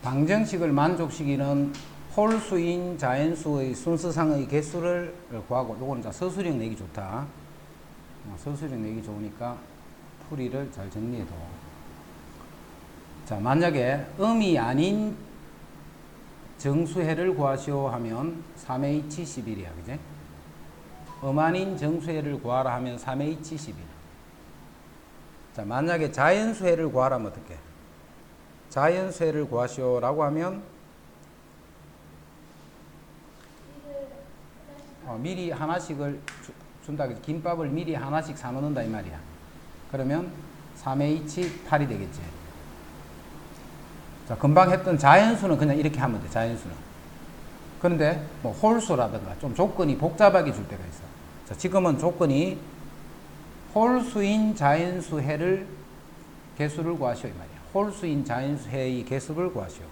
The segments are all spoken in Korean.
방정식을 만족시키는 홀수인 자연수의 순서상의 개수를 구하고, 요거는 서술형 내기 좋다. 서술형 내기 좋으니까 풀이를 잘 정리해둬. 자, 만약에 음이 아닌 정수해를 구하시오 하면 3H 11이야, 그지? 음 아닌 정수해를 구하라 하면 3H 11. 자, 만약에 자연수해를 구하라면 어떻게? 자연수해를 구하시오라고 하면 미리 하나씩을 준다. 김밥을 미리 하나씩 사놓는다 이 말이야. 그러면 3H 8이 되겠지. 자, 금방 했던 자연수는 그냥 이렇게 하면 돼. 자연수는. 그런데 뭐 홀수라든가 좀 조건이 복잡하게 줄 때가 있어. 자, 지금은 조건이 홀수인 자연수해를 개수를 구하시오 이 말이야. 홀수인 자연수해의 개수를 구하시오.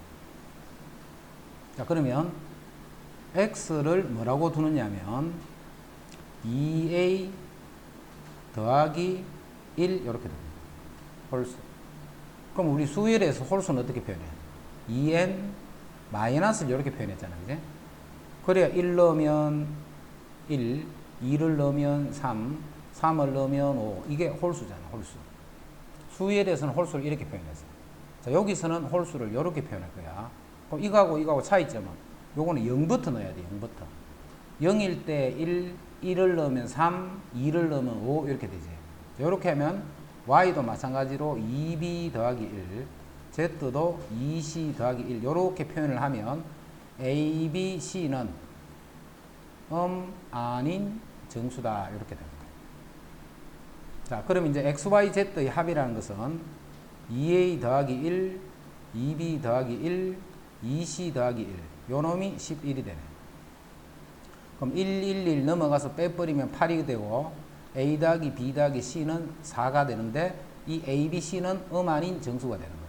자, 그러면 x를 뭐라고 두느냐면 2a 더하기 1 이렇게 됩니다. 홀수. 그럼 우리 수열에서 홀수는 어떻게 표현해? 2n 마이너스를 이렇게 표현했잖아, 그지? 그래야 1 넣으면 1, 2를 넣으면 3, 3을 넣으면 5. 이게 홀수잖아, 홀수. 수열에서는 홀수를 이렇게 표현했어. 자, 여기서는 홀수를 이렇게 표현할 거야. 그럼 이거하고 차이점은 요거는 0부터 넣어야 돼, 0부터. 0일 때 1, 1을 넣으면 3, 2를 넣으면 5 이렇게 되지. 이렇게 하면 y도 마찬가지로 2b 더하기 1, z도 2c 더하기 1 이렇게 표현을 하면 a, b, c는 아닌 정수다 이렇게 됩니다. 자, 그럼 이제 x, y, z의 합이라는 것은 2a 더하기 1, 2b 더하기 1, 2c 더하기 1 요놈이 11이 되네. 그럼 1, 1, 1 넘어가서 빼버리면 8이 되고 a 더하기 b 더하기 c는 4가 되는데 이 a, b, c는 아닌 정수가 되는 거예요.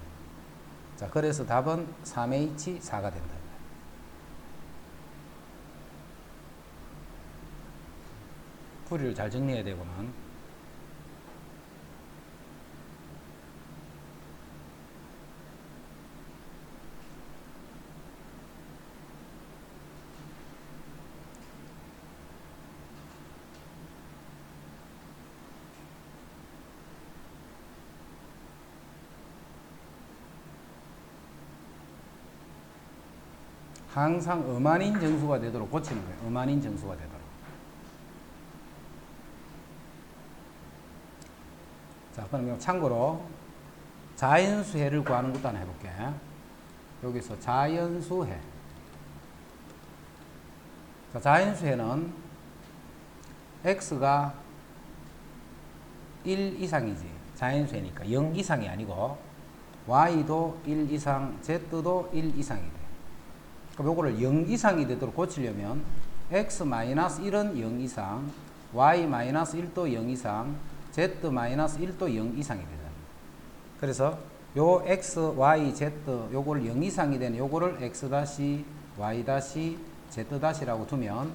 자, 그래서 답은 3H 4가 된다. 풀이를 잘 정리해야 되고는. 항상 음아닌 정수가 되도록 고치는 거예요. 음아닌 정수가 되도록. 자, 그럼 참고로 자연수해를 구하는 것도 하나 해볼게. 여기서 자연수해. 자, 자연수해는 x가 1 이상이지. 자연수해니까 0 이상이 아니고 y도 1 이상, z도 1 이상이 돼. 그럼 요거를 0 이상이 되도록 고치려면 x-1은 0 이상, y-1도 0 이상, z-1도 0 이상이 되잖아. 그래서 요 x, y, z 요걸 0 이상이 되는 요거를 x-, y-, z-라고 두면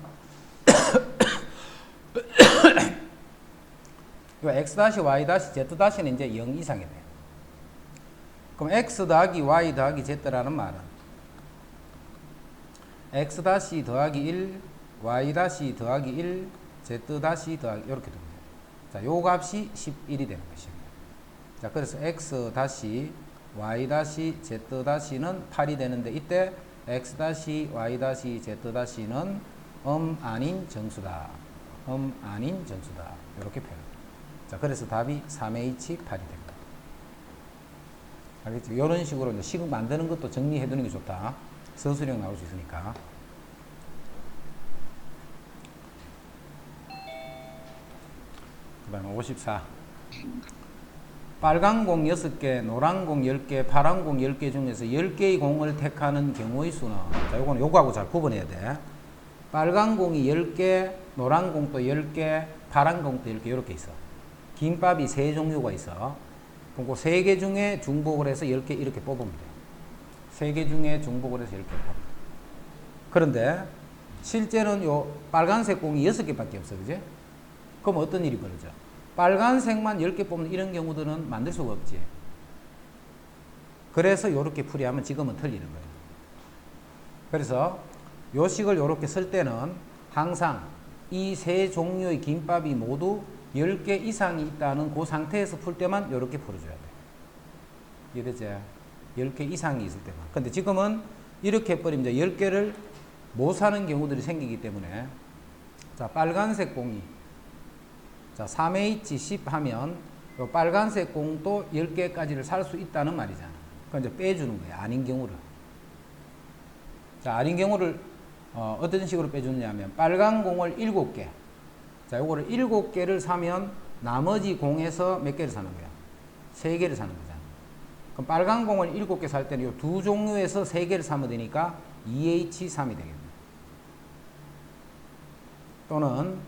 요 x-, y-, z-는 이제 0 이상이 돼. 그럼 x 더하기 y 더하기 z라는 말은 x 더하기 1, y 더하기 1, z 더하기 이렇게 됩니다. 자, 요 값이 11이 되는 것입니다. 자, 그래서 x y z 는 8이 되는데 이때 x y z 아닌 정수다. 아닌 정수다. 이렇게 표현합니다. 자, 그래서 답이 3H 8이 됩니다. 알겠죠? 이런 식으로 이제 식을 만드는 것도 정리해 두는 게 좋다. 서술형 나올 수 있으니까. 그 다음에 54. 빨간 공 6개, 노란 공 10개, 파란 공 10개 중에서 10개의 공을 택하는 경우의 수는, 자, 요거는 요거하고 잘 구분해야 돼. 빨간 공이 10개, 노란 공도 10개, 파란 공도 10개 이렇게 있어. 김밥이 3종류가 있어. 그럼 그 3개 중에 중복을 해서 10개 이렇게 뽑으면 돼. 3개 중에 중복을 해서 10개 뽑으면 돼. 그런데 실제로는 요 빨간색 공이 6개밖에 없어. 그지? 그럼 어떤 일이 벌어져? 빨간색만 10개 뽑는 이런 경우들은 만들 수가 없지. 그래서 요렇게 풀이하면 지금은 틀리는 거예요. 그래서 요 식을 요렇게 쓸 때는 항상 이 세 종류의 김밥이 모두 10개 이상이 있다는 그 상태에서 풀 때만 요렇게 풀어줘야 돼. 이해되지? 10개 이상이 있을 때만. 근데 지금은 이렇게 해버리면 이제 10개를 못 사는 경우들이 생기기 때문에, 자, 빨간색 공이, 자, 3H10 하면 요 빨간색 공도 10개까지를 살 수 있다는 말이잖아. 그럼 이제 빼주는 거야. 아닌 경우를. 자, 아닌 경우를 어떤 식으로 빼주느냐 하면 빨간 공을 7개. 자, 요거를 7개를 사면 나머지 공에서 몇 개를 사는 거야? 3개를 사는 거잖아. 그럼 빨간 공을 7개 살 때는 요 두 종류에서 3개를 사면 되니까 2H3이 되겠네. 또는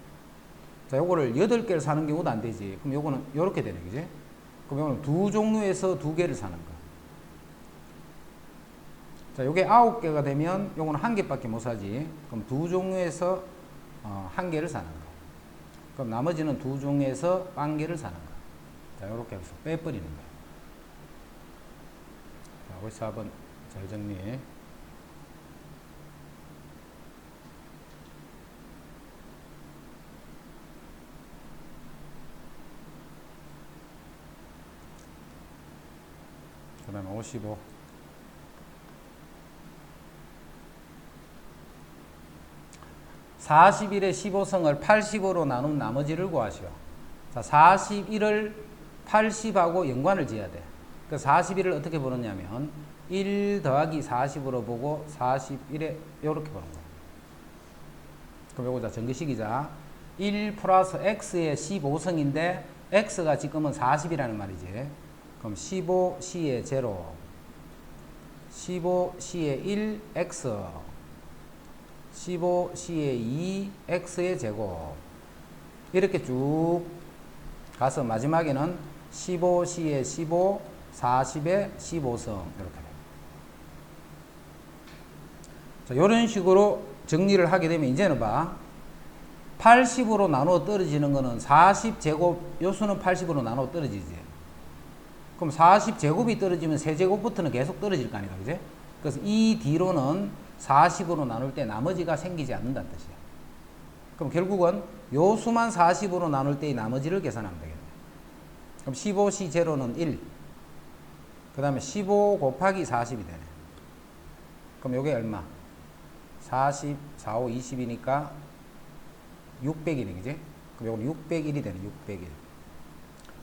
자, 요거를 8개를 사는 경우도 안 되지. 그럼 요거는 요렇게 되네. 그지? 그럼 요거는 두 종류에서 2개를 사는 거. 자, 요게 9개가 되면 요거는 1개밖에 못 사지. 그럼 두 종류에서 1개를 사는 거. 그럼 나머지는 두 종류에서 1개를 사는 거. 자, 요렇게 해서 빼버리는 거야. 자, 여기서 한번 잘 정리해. 그 다음에 55. 41의 15성을 80으로 나눈 나머지를 구하시오. 자, 41을 80하고 연관을 지어야 돼. 그 41을 어떻게 보느냐면 1 더하기 40으로 보고 41에 이렇게 보는 거야. 그럼 요거 자, 정규식이자 1 플러스 x의 15성인데 x가 지금은 40이라는 말이지. 그럼 15c의 제로, 15c의 1, x, 15c의 2, x의 제곱. 이렇게 쭉 가서 마지막에는 15c의 15, 40의 15성. 이렇게 돼요. 자, 이런 식으로 정리를 하게 되면 이제는 봐. 80으로 나누어 떨어지는 거는 40제곱, 요수는 80으로 나누어 떨어지지. 그럼 40제곱이 떨어지면 세제곱부터는 계속 떨어질 거 아니까, 그지? 그래서 이 뒤로는 40으로 나눌 때 나머지가 생기지 않는다는 뜻이야. 그럼 결국은 요 수만 40으로 나눌 때의 나머지를 계산하면 되겠네. 그럼 15C 제로는 1. 그 다음에 15 곱하기 40이 되네. 그럼 요게 얼마? 40, 4, 5, 20이니까 600이네, 그지? 그럼 요건 601이 되네, 601.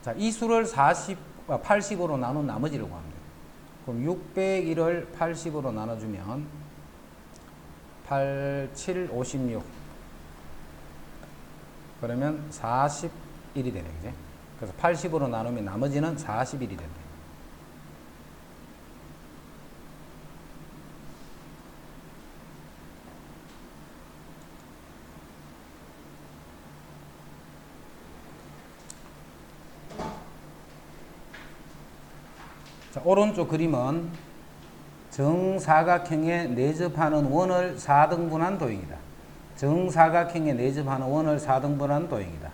자, 이 수를 80으로 나눈 나머지를 구하면 돼. 그럼 601을 80으로 나눠주면 8, 7, 56. 그러면 41이 되네, 그지? 그래서 80으로 나누면 나머지는 41이 된다. 자, 오른쪽 그림은 정사각형에 내접하는 원을 4등분한 도형이다. 정사각형에 내접하는 원을 4등분한 도형이다.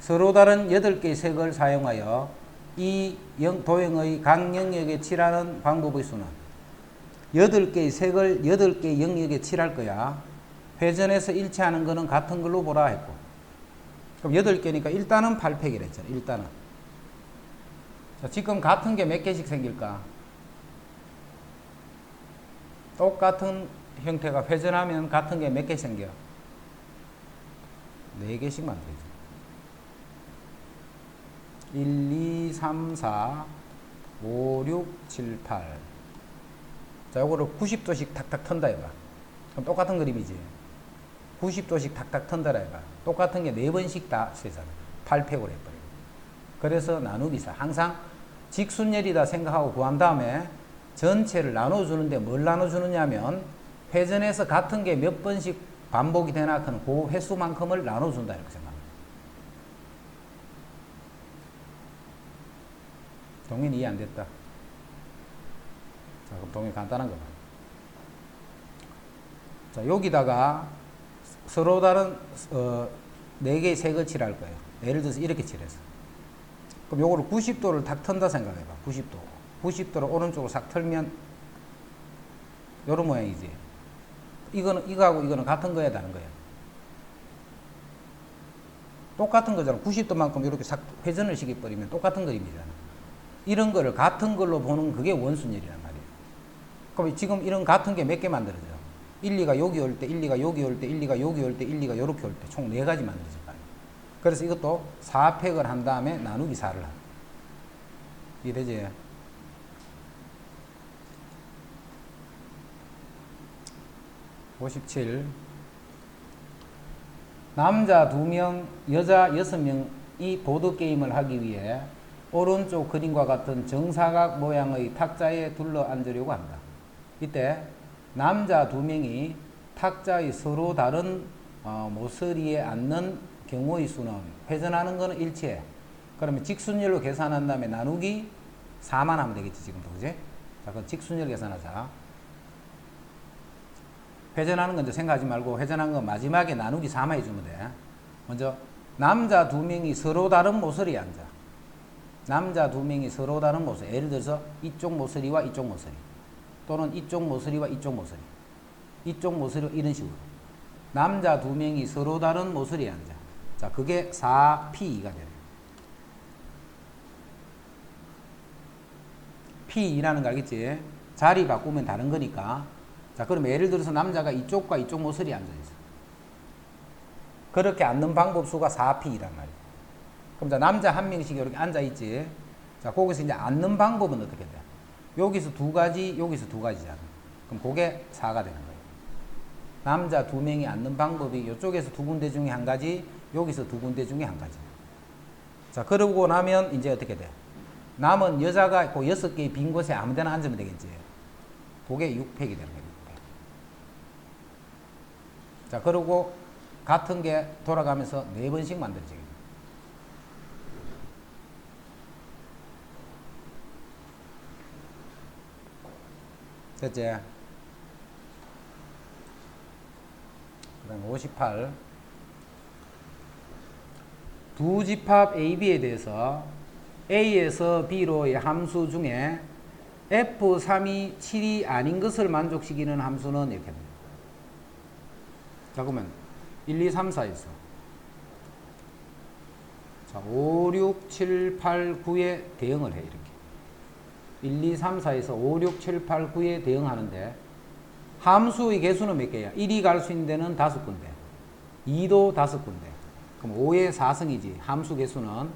서로 다른 8개의 색을 사용하여 이 도형의 각 영역에 칠하는 방법의 수는 8개의 색을 8개의 영역에 칠할 거야. 회전해서 일치하는 거는 같은 걸로 보라 했고. 그럼 8개니까 일단은 8팩이라 했잖아. 일단은. 자, 지금 같은 게 몇 개씩 생길까? 똑같은 형태가 회전하면 같은 게 몇 개 생겨? 4개씩만 되지. 1, 2, 3, 4, 5, 6, 7, 8. 자, 요거를 90도씩 탁탁 턴다 해봐. 그럼 똑같은 그림이지. 90도씩 탁탁 턴다 해봐. 똑같은 게 4번씩 다 세잖아. 8팩으로 해버려. 그래서 나누기사. 항상 직순열이다 생각하고 구한 다음에 전체를 나눠주는데 뭘 나눠주느냐 하면 회전해서 같은 게 몇 번씩 반복이 되나 하는 그 횟수만큼을 나눠준다 이렇게 생각합니다. 동현이 이해 안 됐다. 자, 그럼 동현이 간단한 거 봐. 자, 여기다가 서로 다른 4개의 색을 칠할 거예요. 예를 들어서 이렇게 칠해서. 그럼 요거를 90도를 탁 턴다 생각해봐. 90도. 90도로 오른쪽으로 싹 틀면 요런 모양이지. 이거는 이거하고 이거는 같은 거야, 다른 거야? 똑같은 거잖아. 90도만큼 이렇게 싹 회전을 시켜버리면 똑같은 그림이잖아. 이런 거를 같은 걸로 보는 그게 원순열이란 말이에요. 그럼 지금 이런 같은 게 몇 개 만들어져? 1, 2가 여기 올 때, 1, 2가 여기 올 때, 1, 2가 여기 올 때, 1, 2가 이렇게 올 때 총 4가지 만들어질 거예요. 그래서 이것도 4팩을 한 다음에 나누기 4를 하는. 이해되지? (57) 남자 2명, 여자 6명이 보드게임을 하기 위해 오른쪽 그림과 같은 정사각 모양의 탁자에 둘러 앉으려고 한다. 이때 남자 2명이 탁자의 서로 다른 모서리에 앉는 경우의 수는, 회전하는 거는 일치해. 그러면 직순열로 계산한 다음에 나누기 4만 하면 되겠지, 지금도. 그지? 자, 그럼 직순열 계산하자. 회전하는 건 이제 생각하지 말고, 회전하는 건 마지막에 나누기 4만 해주면 돼. 먼저, 남자 2명이 서로 다른 모서리에 앉아. 남자 2명이 서로 다른 모서리. 예를 들어서 이쪽 모서리와 이쪽 모서리. 또는 이쪽 모서리와 이쪽 모서리. 이쪽 모서리와 이런 식으로. 남자 2명이 서로 다른 모서리에 앉아. 자, 그게 4P2가 되네. P2라는 거 알겠지? 자리 바꾸면 다른 거니까. 자, 그럼 예를 들어서 남자가 이쪽과 이쪽 모서리에 앉아있어. 그렇게 앉는 방법 수가 4P이란 말이야. 그럼 자, 남자 한 명씩 이렇게 앉아있지. 자, 거기서 이제 앉는 방법은 어떻게 돼? 여기서 2가지, 여기서 2가지잖아. 그럼 그게 4가 되는 거예요. 남자 2명이 앉는 방법이 이쪽에서 2군데 중에 한 가지, 여기서 2군데 중에 한 가지. 자, 그러고 나면 이제 어떻게 돼? 남은 여자가 그 6개의 빈 곳에 아무 데나 앉으면 되겠지. 그게 6팩이 되는 거예요. 6팩. 자, 그리고 같은 게 돌아가면서 4번씩 만들어지겠네. 됐지? 그 다음에 58. 두 집합 AB에 대해서 A에서 B로의 함수 중에 F3이 7이 아닌 것을 만족시키는 함수는 이렇게 됩니다. 자, 그러면 1, 2, 3, 4에서 자, 5, 6, 7, 8, 9에 대응을 해. 이렇게 1, 2, 3, 4에서 5, 6, 7, 8, 9에 대응하는데 함수의 개수는 몇 개야? 1이 갈 수 있는 데는 5군데, 2도 5군데. 그럼 5의 4승이지. 함수 개수는.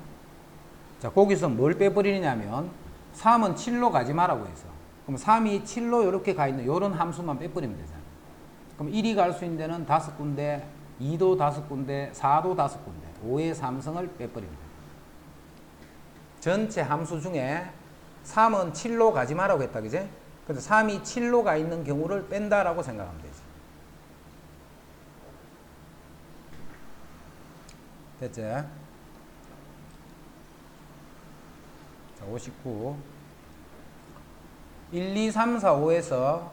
자, 거기서 뭘 빼버리냐면 3은 7로 가지 마라고 해서. 그럼 3이 7로 이렇게 가 있는 이런 함수만 빼버리면 되잖아. 그럼 1이 갈 수 있는 데는 5군데, 2도 5군데, 4도 5군데. 5의 3승을 빼버립니다. 전체 함수 중에 3은 7로 가지 마라고 했다, 그제? 그래서 3이 7로 가 있는 경우를 뺀다라고 생각하면 되지. 됐지? 자, 59. 1, 2, 3, 4, 5에서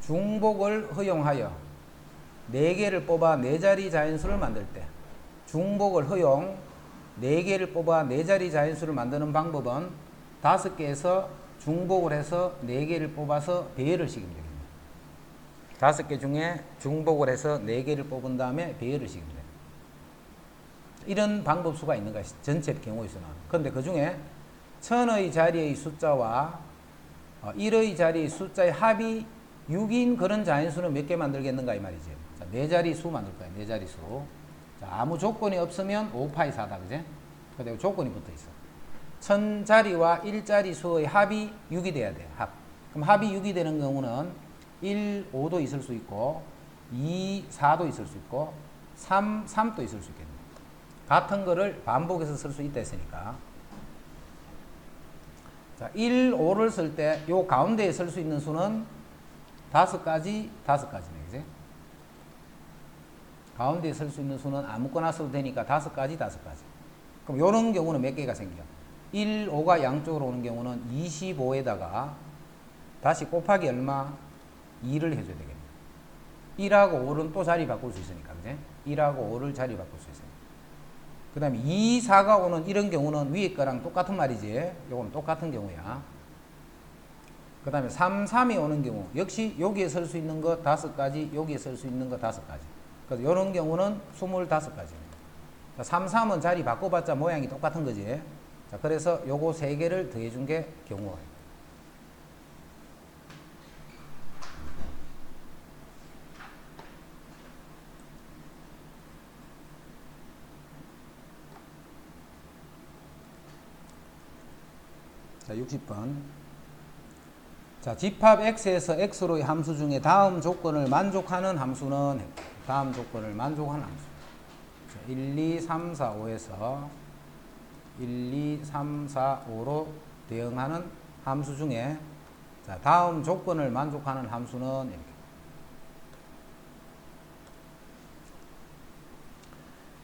중복을 허용하여 4개를 뽑아 4자리 자연수를 만들 때, 중복을 허용 4개를 뽑아 4자리 자연수를 만드는 방법은 5개에서 중복을 해서 4개를 뽑아서 배열을 시키면 되겠네요. 5개 중에 중복을 해서 4개를 뽑은 다음에 배열을 시키면 돼요. 이런 방법수가 있는 것이 전체 경우에서는. 그런데 그 중에 1000의 자리의 숫자와 1의 자리의 숫자의 합이 6인 그런 자연수는 몇 개 만들겠는가 이 말이지. 자, 4자리 수 만들 거야. 4자리 수. 자, 아무 조건이 없으면 5파이 4다. 그제? 근데 조건이 붙어 있어. 1000자리와 1자리 수의 합이 6이 돼야 돼. 합. 그럼 합이 6이 되는 경우는 1, 5도 있을 수 있고 2, 4도 있을 수 있고 3, 3도 있을 수 있겠네. 같은 거를 반복해서 쓸 수 있다 했으니까. 자, 1, 5를 쓸 때 요 가운데에 쓸 수 있는 수는 5가지네. 그지? 가운데에 쓸 수 있는 수는 아무거나 써도 되니까 5가지. 그럼 요런 경우는 몇 개가 생겨? 1, 5가 양쪽으로 오는 경우는 25에다가 다시 곱하기 얼마? 2를 해줘야 되겠네. 1하고 5는 또 자리 바꿀 수 있으니까. 그지? 1하고 5를 자리 바꿀 수 있으니까. 그 다음에 2, 4가 오는 이런 경우는 위에 거랑 똑같은 말이지. 요거는 똑같은 경우야. 그 다음에 3, 3이 오는 경우 역시 여기에 설 수 있는 거 5가지, 여기에 설 수 있는 거 5가지. 그래서 이런 경우는 25가지입니다. 3, 3은 자리 바꿔봤자 모양이 똑같은 거지. 자, 그래서 요거 3개를 더해준 게 경우가. 자, 60번. 자, 집합 x에서 x로의 함수 중에 다음 조건을 만족하는 함수는 다음 조건을 만족하는 함수. 자, 1, 2, 3, 4, 5에서 1, 2, 3, 4, 5로 대응하는 함수 중에 자, 다음 조건을 만족하는 함수는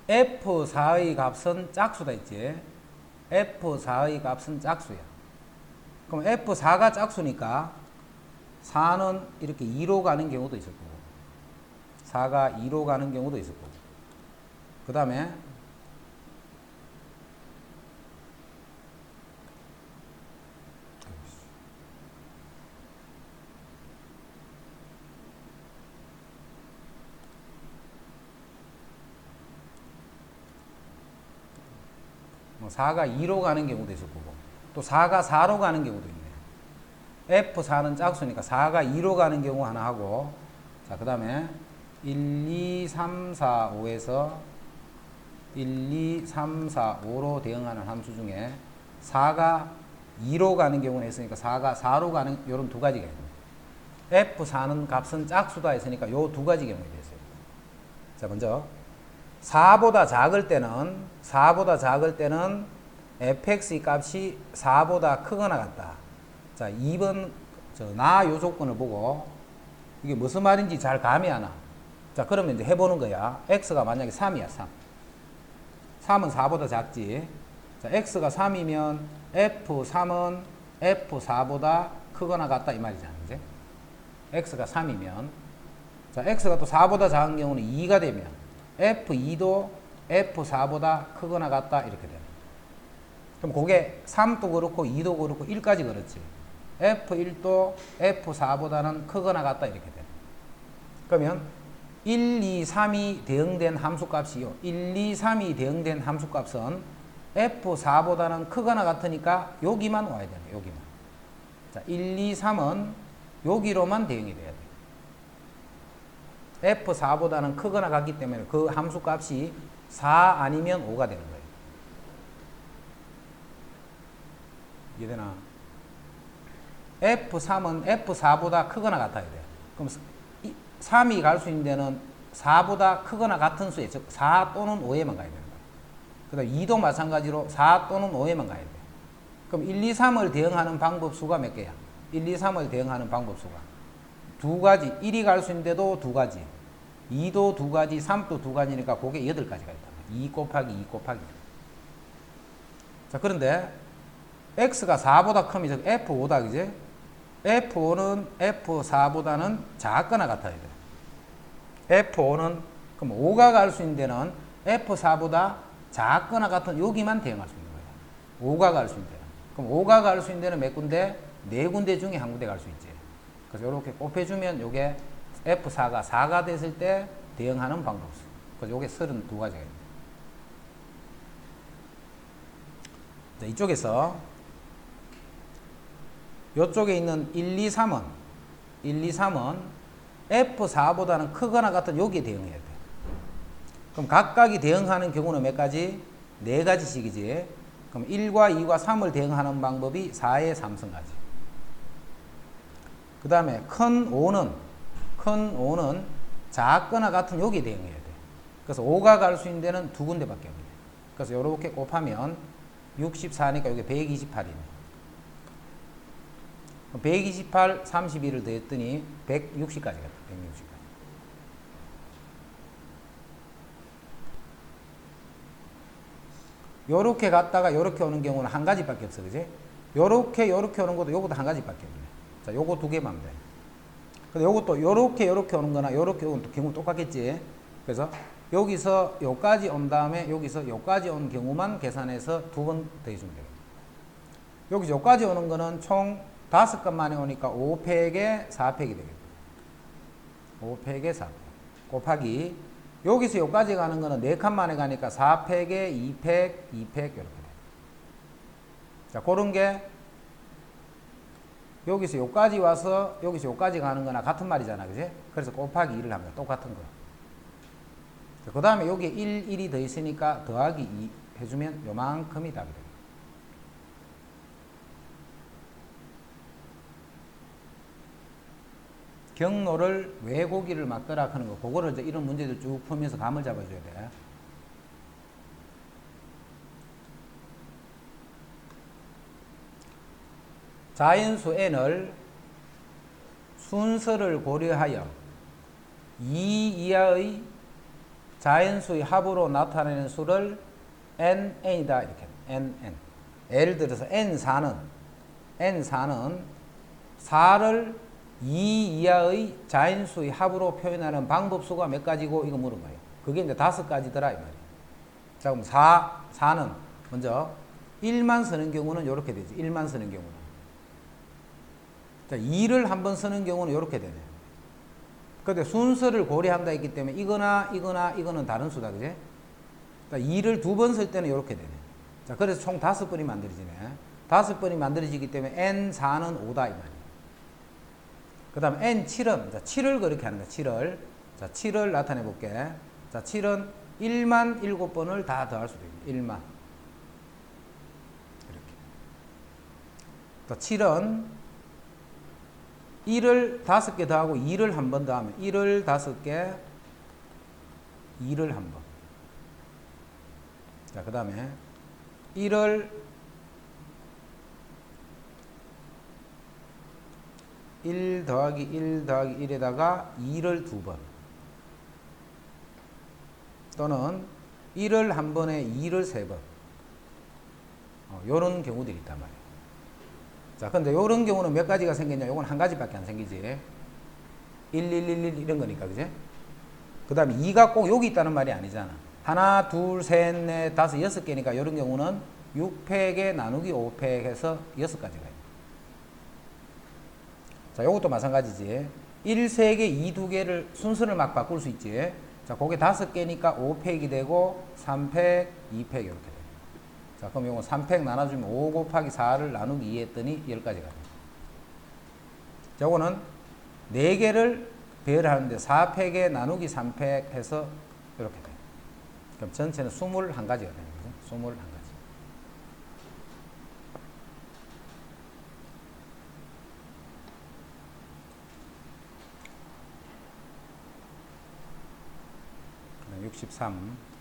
이렇게. F4의 값은 짝수다 있지. F4의 값은 짝수야. 그럼 F4가 짝수니까 4는 이렇게 2로 가는 경우도 있을 거고 4가 2로 가는 경우도 있을 거고 그 다음에 뭐 4가 2로 가는 경우도 있을 거고 또 4가 4로 가는 경우도 있네. F4는 짝수니까 4가 2로 가는 경우 하나 하고 자, 그 다음에 1, 2, 3, 4, 5에서 1, 2, 3, 4, 5로 대응하는 함수 중에 4가 2로 가는 경우는 했으니까 4가 4로 가는 요런 두 가지가 있네. F4는 값은 짝수다 했으니까 요 두 가지 경우가 됐어요. 자, 먼저 4보다 작을 때는 fx의 값이 4보다 크거나 같다. 자, 2번 요 조건을 보고 이게 무슨 말인지 잘 감이 안 와. 자, 그러면 이제 해보는 거야. x가 만약에 3이야, 3. 3은 4보다 작지. 자, x가 3이면 f3은 f4보다 크거나 같다 이 말이잖아, 이제. x가 3이면 자, x가 또 4보다 작은 경우는 2가 되면 f2도 f4보다 크거나 같다 이렇게 돼. 그럼 그게 3도 그렇고 2도 그렇고 1까지 그렇지. F1도 F4보다는 크거나 같다 이렇게 돼. 그러면 1, 2, 3이 대응된 함수값이요. 1, 2, 3이 대응된 함수값은 F4보다는 크거나 같으니까 여기만 와야 되네. 여기만. 자, 1, 2, 3은 여기로만 대응이 돼야 돼. F4보다는 크거나 같기 때문에 그 함수값이 4 아니면 5가 되는 거예요. 이해되나? F3은 F4보다 크거나 같아야 돼요. 그럼 3이 갈 수 있는 데는 4보다 크거나 같은 수에, 즉 4 또는 5에만 가야 되는 거예요. 그 다음 2도 마찬가지로 4 또는 5에만 가야 돼요. 그럼 1, 2, 3을 대응하는 방법 수가 몇 개야? 1, 2, 3을 대응하는 방법 수가 두 가지. 1이 갈 수 있는 데도 두 가지, 2도 두 가지, 3도 두 가지니까 그게 8가지가 있다. 2 곱하기 2 곱하기. 자, 그런데 x가 4보다 크면 F5다, 그지? F5는 F4보다는 작거나 같아야 돼. F5는, 그럼 5가 갈 수 있는 데는 F4보다 작거나 같은 여기만 대응할 수 있는 거야. 5가 갈 수 있는 데는. 그럼 5가 갈 수 있는 데는 몇 군데? 4군데 중에 한 군데 갈 수 있지. 그래서 이렇게 곱해주면 요게 F4가 4가 됐을 때 대응하는 방법수. 그래서 요게 32가지가 있네. 자, 이쪽에서 이쪽에 있는 1, 2, 3은 F4보다는 크거나 같은 여기에 대응해야 돼. 그럼 각각이 대응하는 경우는 몇 가지? 4가지씩이지. 그럼 1과 2과 3을 대응하는 방법이 4의 3승가지. 그 다음에 큰 5는 작거나 같은 여기에 대응해야 돼. 그래서 5가 갈 수 있는 데는 두 군데밖에 없네. 그래서 이렇게 곱하면 64니까 여기 128이네. 128, 32를 더했더니 160까지 갔다. 160까지. 요렇게 갔다가 요렇게 오는 경우는 한 가지밖에 없어, 그지? 요렇게 오는 것도 요것도 한 가지밖에 없네. 자, 요거 두 개만 돼. 근데 요것도 요렇게 오는 거나 요렇게 오는 경우 똑같겠지? 그래서 여기서 요까지 온 다음에 여기서 요까지 온 경우만 계산해서 두 번 더해주면 되겠다. 여기서 요까지 오는 거는 총 5건 만에 오니까 5팩에 4팩이 되겠다. 5팩에 4팩. 곱하기 여기서 여기까지 가는 거는 4칸 만에 가니까 4팩에 2팩, 2팩 이렇게 돼. 자, 그런 게 여기서 여기까지 와서 여기서 여기까지 가는 거나 같은 말이잖아. 그지? 그래서 곱하기 2를 합니다. 똑같은 거. 그 다음에 여기에 1, 1이 더 있으니까 더하기 2 해주면 요만큼이 답이 됩니다. 경로를 왜고기를 막더라 하는 거, 그거를 이제 이런 문제들 쭉 풀면서 감을 잡아줘야 돼. 자연수 n을 순서를 고려하여 2 이하의 자연수의 합으로 나타내는 수를 n이다 이렇게 n. 예를 들어서 n4는 4를 2 이하의 자연수의 합으로 표현하는 방법수가 몇 가지고 이거 물은 거예요. 그게 이제 5가지더라 이 말이에요. 자, 그럼 4는 먼저 1만 쓰는 경우는 이렇게 되지. 1만 쓰는 경우는. 자, 2를 한번 쓰는 경우는 이렇게 되네. 근데 순서를 고려한다 했기 때문에 이거는 다른 수다. 그지? 자, 2를 2번 쓸 때는 이렇게 되네. 자, 그래서 총 5번이 만들어지네. 5번이 만들어지기 때문에 n4는 5다 이 말이에요. 그 다음 n7은, 자, 7을 그렇게 하는 거야. 7을. 자, 7을 나타내 볼게. 자, 7은 1만 7번을 다 더할 수도 있고 1만. 이렇게. 또 7은 1을 5개 더하고 2를 한 번 더하면 1을 5개, 2를 한 번. 자, 그 다음에 1을 1 더하기 1 더하기 1에다가 2를 2번. 또는 1을 한 번에 2를 3번. 요런 경우들이 있단 말이에요. 자, 근데 요런 경우는 몇 가지가 생겼냐? 요건 한 가지밖에 안 생기지. 1, 1, 1, 1 이런 거니까, 그지? 그 다음에 2가 꼭 여기 있다는 말이 아니잖아. 하나, 둘, 셋, 넷, 다섯, 6개니까 요런 경우는 6팩에 나누기 5팩 해서 6가지가 있다. 자, 요것도 마찬가지지. 1, 3개, 2, 2개를 순서를 막 바꿀 수 있지. 자, 그게 5개니까 5팩이 되고 3팩, 2팩 이렇게 돼. 자, 그럼 요거 3팩 나눠주면 5 곱하기 4를 나누기 2 했더니 10가지가 돼. 자, 요거는 4개를 배열하는데 4팩에 나누기 3팩 해서 이렇게 돼. 그럼 전체는 21가지가 되는 거죠. 21가지. 그다음 63.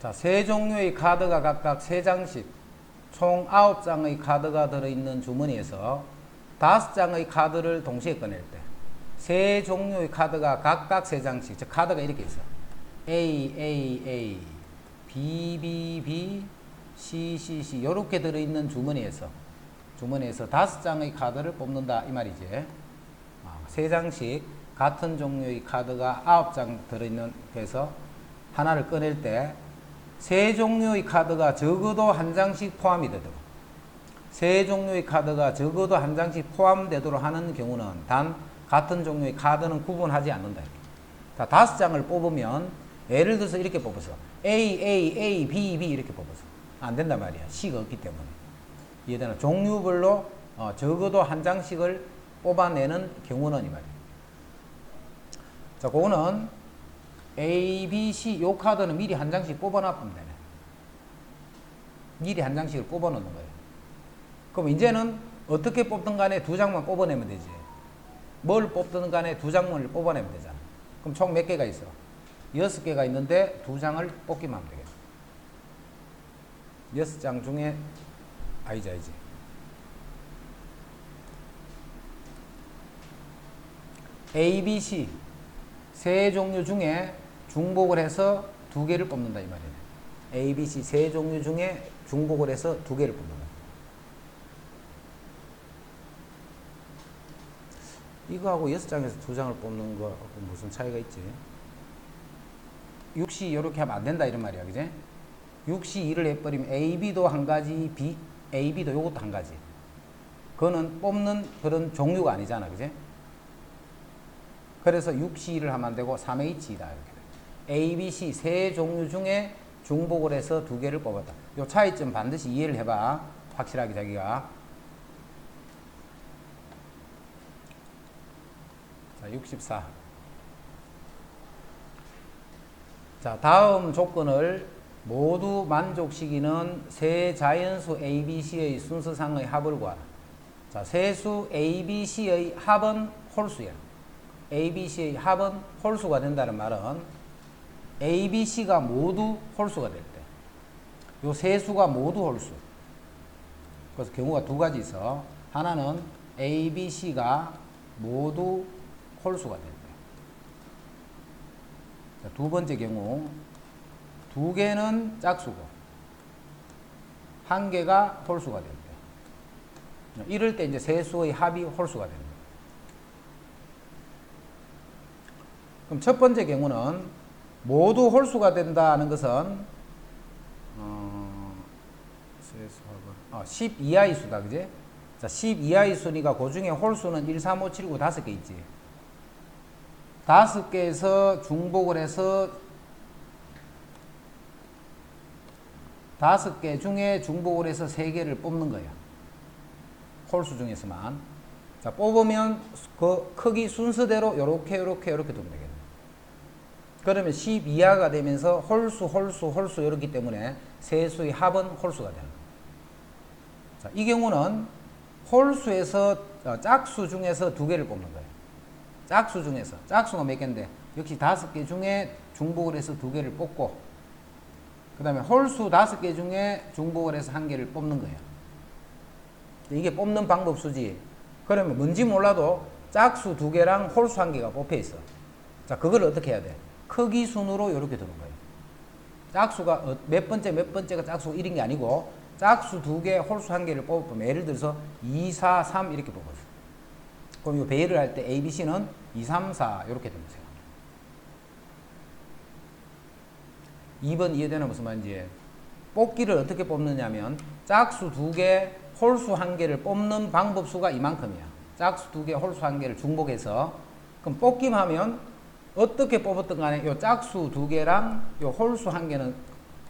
자, 세 종류의 카드가 각각 3장씩 총 9장의 카드가 들어있는 주머니에서 5장의 카드를 동시에 꺼낼 때 세 종류의 카드가 각각 3장씩, 즉 카드가 이렇게 있어. A, A, A, B, B, B, C, C, C 이렇게 들어있는 주머니에서 5장의 카드를 뽑는다 이 말이지. 3장씩 같은 종류의 카드가 9장 들어있는 해서 하나를 꺼낼 때 세 종류의 카드가 적어도 한 장씩 포함이 되도록, 세 종류의 카드가 적어도 한 장씩 포함되도록 하는 경우는 단 같은 종류의 카드는 구분하지 않는다. 자, 5장을 뽑으면 예를 들어서 이렇게 뽑아서 A, A, A, B, B 이렇게 뽑아서 안 된단 말이야. C가 없기 때문에. 이해되나? 종류별로 적어도 한 장씩을 뽑아내는 경우는 이 말이야. 자, 그거는 A, B, C 요 카드는 미리 한 장씩 뽑아놔보면 되네. 미리 한 장씩을 뽑아놓는 거예요. 그럼 이제는 어떻게 뽑든 간에 2장만 뽑아내면 되지. 뭘 뽑든 간에 2장만을 뽑아내면 되잖아. 그럼 총 몇 개가 있어? 6개가 있는데 2장을 뽑기만 하면 되겠다. 6장 중에 아니지. A, B, C 세 종류 중에 중복을 해서 2개를 뽑는다 이 말이네. A, B, C 세 종류 중에 중복을 해서 2개를 뽑는다. 이거하고 6장에서 2장을 뽑는 거하고 무슨 차이가 있지? 6시 이렇게 하면 안 된다 이런 말이야, 그지? 6시 2를 해버리면 A, B도 한 가지, A, B도 요것도 한 가지. 그거는 뽑는 그런 종류가 아니잖아. 그지? 그래서 6C를 하면 안 되고 3H이다. 이렇게 돼. A, B, C 세 종류 중에 중복을 해서 두 개를 뽑았다. 요 차이점 반드시 이해를 해봐. 확실하게 자기가. 자, 64. 자, 다음 조건을 모두 만족시키는 세 자연수 A, B, C의 순서상의 합을 구하라. 자, 세수 A, B, C의 합은 홀수야. A, B, C의 합은 홀수가 된다는 말은 A, B, C가 모두 홀수가 될 때. 요 세수가 모두 홀수. 그래서 경우가 두 가지 있어. 하나는 A, B, C가 모두 홀수가 될 때. 자, 두 번째 경우 두 개는 짝수고 한 개가 홀수가 될 때. 이럴 때 이제 세수의 합이 홀수가 됩니다. 그럼 첫 번째 경우는 모두 홀수가 된다는 것은 10 이하의 수다. 그지? 자, 10 이하의 수니까 그 중에 홀수는 1, 3, 5, 7, 9 5개 있지. 5개에서 중복을 해서 5개 중에 중복을 해서 3개를 뽑는 거야. 홀수 중에서만. 자, 뽑으면 그 크기 순서대로 요렇게 두면 되겠네. 그러면 10 이하가 되면서 홀수 이렇기 때문에 세수의 합은 홀수가 되는 거예요. 자, 이 경우는 홀수에서 짝수 중에서 두 개를 뽑는 거예요. 짝수 중에서. 짝수가 몇 개인데 역시 5개 중에 중복을 해서 두 개를 뽑고 그 다음에 홀수 5개 중에 중복을 해서 한 개를 뽑는 거예요. 이게 뽑는 방법 수지. 그러면 뭔지 몰라도 짝수 두 개랑 홀수 한 개가 뽑혀 있어. 자, 그걸 어떻게 해야 돼? 크기 순으로 이렇게 두는 거예요. 짝수가 몇 번째가 짝수 1인 게 아니고 짝수 두 개, 홀수 한 개를 뽑으면 예를 들어서 2, 4, 3 이렇게 뽑았어. 그럼 이 배열을 할 때 A, B, C는 2, 3, 4 이렇게 됩니다. 2번 이해되나 무슨 말인지. 뽑기를 어떻게 뽑느냐면 짝수 두 개, 홀수 한 개를 뽑는 방법 수가 이만큼이야. 짝수 두 개, 홀수 한 개를 중복해서. 그럼 뽑기만 하면 어떻게 뽑았든 간에 요 짝수 두 개랑 요 홀수 한 개는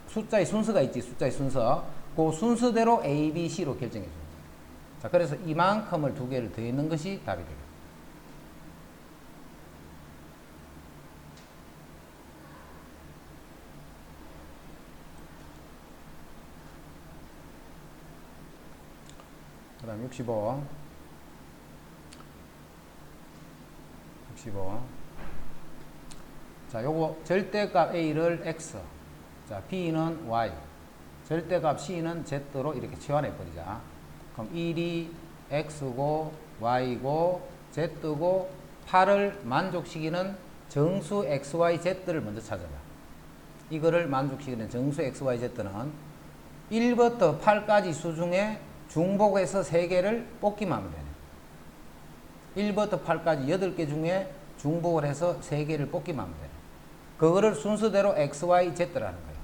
숫자의 순서가 있지. 숫자의 순서. 그 순서대로 A, B, C로 결정해 줍니다. 자, 그래서 이만큼을 두 개를 더했는 것이 답이 되겠다. 그 다음 65. 자, 요거 절대값 A를 X, 자, B는 Y, 절대값 C는 Z로 이렇게 치환해 버리자. 그럼 1이 X고 Y고 Z고 8을 만족시키는 정수 X, Y, Z를 먼저 찾아봐. 이거를 만족시키는 정수 X, Y, Z는 1부터 8까지 수 중에 중복해서 3개를 뽑기만 하면 되네. 1부터 8까지 8개 중에 중복을 해서 3개를 뽑기만 하면 되네. 그거를 순서대로 X, Y, Z라는 거예요.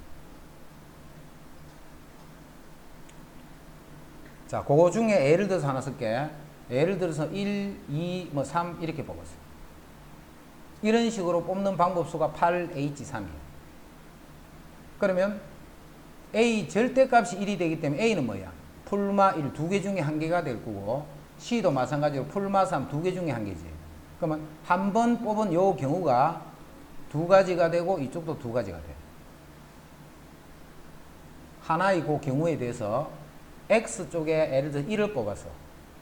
자, 그거 중에 예를 들어서 하나 쓸게. 예를 들어서 1, 2, 3 이렇게 뽑았어요. 이런 식으로 뽑는 방법 수가 8H3이에요. 그러면 A 절대값이 1이 되기 때문에 A는 뭐야? 풀마 1 두 개 중에 한 개가 될 거고 C도 마찬가지로 풀마 3 두 개 중에 한 개지. 그러면 한 번 뽑은 요 경우가 두 가지가 되고 이쪽도 두 가지가 돼. 하나의 그 경우에 대해서 X 쪽에 예를 들어 1을 뽑았어.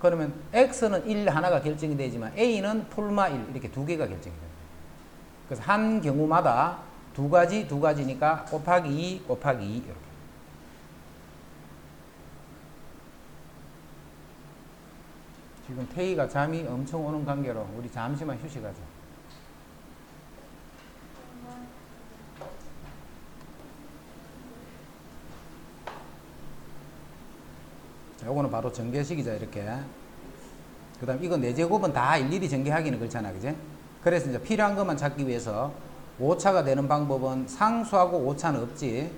그러면 X는 1 하나가 결정이 되지만 A는 풀마 1 이렇게 두 개가 결정이 됩니다. 그래서 한 경우마다 두 가지니까 곱하기 2 곱하기 2 이렇게. 지금 태희가 잠이 엄청 오는 관계로 우리 잠시만 휴식하자. 자, 요거는 바로 전개식이자 이렇게. 그 다음 이거 4제곱은 다 일일이 전개하기는 그렇잖아. 그지? 그래서 이제 필요한 것만 찾기 위해서 오차가 되는 방법은 상수하고 오차는 없지.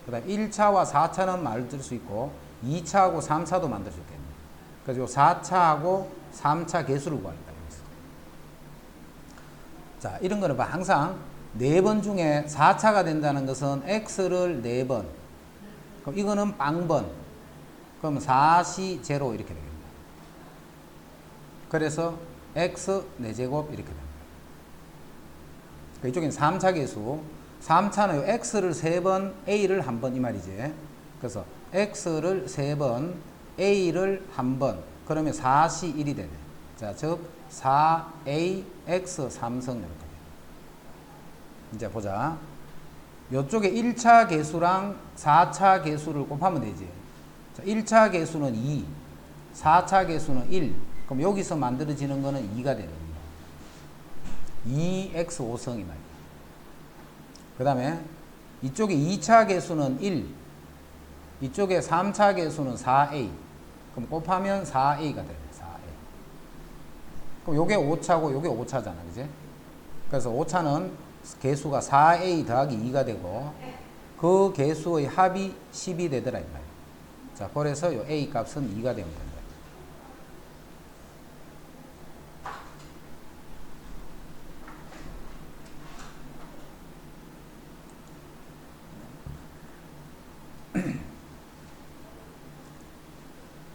그 다음 1차와 4차는 만들 수 있고 2차하고 3차도 만들 수 있겠네. 그래서 요 4차하고 3차 개수를 구하는 거예요. 자, 이런 거는 항상 4번 중에 4차가 된다는 것은 x를 4번. 그럼 이거는 빵번. 그럼 4시 제로 이렇게 되겠습니다. 그래서 x 4제곱 이렇게 됩니다. 이쪽엔 3차 개수. 3차는 x를 3번, a를 1번 이 말이지. 그래서 x를 3번, a를 1번. 그러면 4시 1이 되네. 자, 즉 4a x 3성 이렇게 돼. 이제 보자. 이쪽에 1차 개수랑 4차 개수를 곱하면 되지. 자, 1차 개수는 2, 4차 개수는 1. 그럼 여기서 만들어지는 거는 2가 되는 거야. 2x 5성이 말이야. 그 다음에 이쪽에 2차 개수는 1, 이쪽에 3차 개수는 4a. 그럼 곱하면 4a가 되네. 4a. 그럼 요게 5차고 요게 5차잖아. 그지? 그래서 5차는 개수가 4a 더하기 2가 되고 그 개수의 합이 10이 되더라 이 말이야. 자, 그래서 요 a 값은 2가 되면 된다.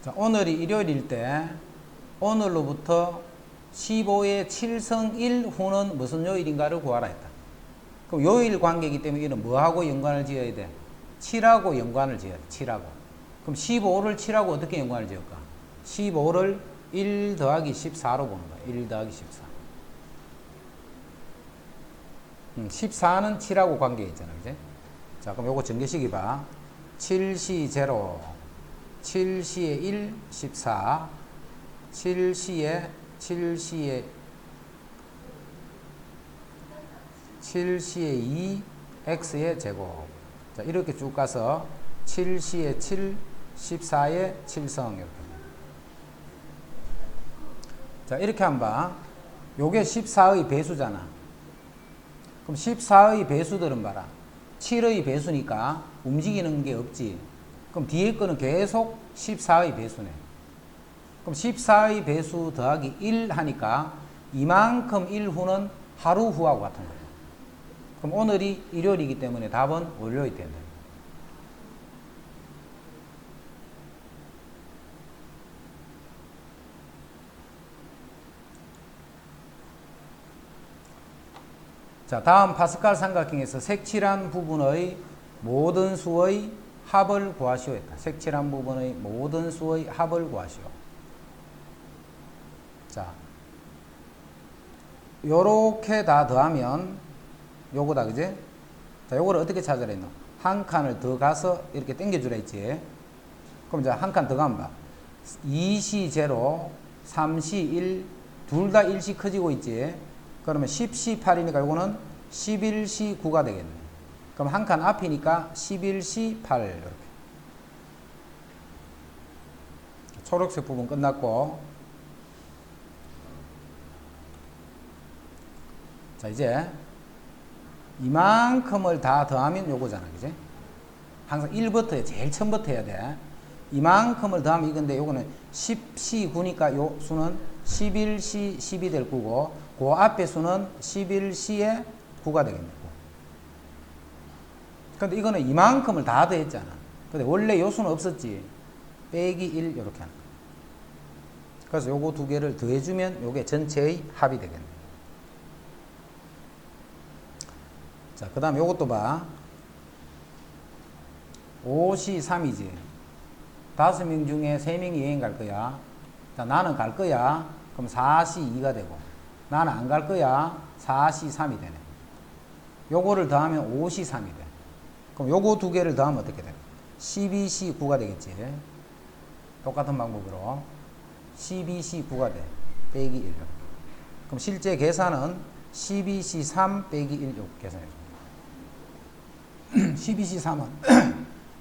자, 오늘이 일요일일 때 오늘로부터 15의 7성 1 후는 무슨 요일인가를 구하라 했다. 그럼 요일 관계이기 때문에 이는 뭐하고 연관을 지어야 돼? 7하고 연관을 지어야 돼. 7하고. 그럼 15를 7하고 어떻게 연관을 지을까? 15를 1 더하기 14로 보는 거야. 1 더하기 14. 14는 7하고 관계 있잖아. 그지? 자, 그럼 요거 전개식이 봐. 7시 0, 7시에 1, 14, 7시에 2, x의 제곱. 자, 이렇게 쭉 가서 7시에 7, 14의 7성 이렇게. 자, 이렇게 한번 봐. 요게 14의 배수잖아. 그럼 14의 배수들은 봐라. 7의 배수니까 움직이는 게 없지. 그럼 뒤에 거는 계속 14의 배수네. 그럼 14의 배수 더하기 1 하니까 이만큼 1 후는 하루 후하고 같은 거예요. 그럼 오늘이 일요일이기 때문에 답은 월요일 된다. 자, 다음 파스칼 삼각형에서 색칠한 부분의 모든 수의 합을 구하시오 했다. 색칠한 부분의 모든 수의 합을 구하시오. 자, 요렇게 다 더하면 요거다, 그지? 자, 요거를 어떻게 찾으라 했노? 한 칸을 더 가서 이렇게 당겨주라 했지. 그럼 이제 한 칸 더 가면 봐. 2시 0, 3시 1, 둘 다 1시 커지고 있지. 그러면 10시 8이니까 요거는 11시 9가 되겠네. 그럼 한 칸 앞이니까 11시 8 이렇게. 초록색 부분 끝났고, 자, 이제 이만큼을 다 더하면 요거잖아, 그지? 항상 1부터 제일 처음부터 해야 돼. 이만큼을 더하면 이건데 요거는 10시 9니까 요 수는 11시 10이 될 거고, 그 앞에 수는 11시에 9가 되겠네. 근데 이거는 이만큼을 다 더했잖아. 근데 원래 요 수는 없었지. 빼기 1 이렇게 하는 거야. 그래서 요거 두 개를 더해주면 요게 전체의 합이 되겠네. 자, 그 다음 요것도 봐. 5시 3이지. 5명 중에 3명이 여행 갈 거야. 자, 나는 갈 거야. 그럼 4시 2가 되고, 나는 안 갈 거야. 4시 3이 되네. 요거를 더하면 5시 3이 돼. 그럼 요거 두 개를 더하면 어떻게 돼? 12시 9가 되겠지. 똑같은 방법으로 12시 9가 돼. 빼기 1. 그럼 실제 계산은 12시 3 빼기 1 계산해 줍니다. 12시 3은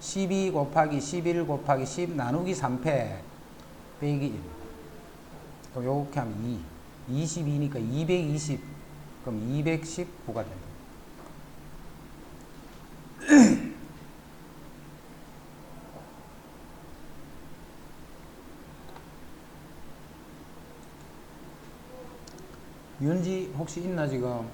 12 곱하기 11 곱하기 10 나누기 3패 빼기 1. 그럼 요렇게 하면 2. 22니까 220. 그럼 219가 된다. 윤지 혹시 있나 지금?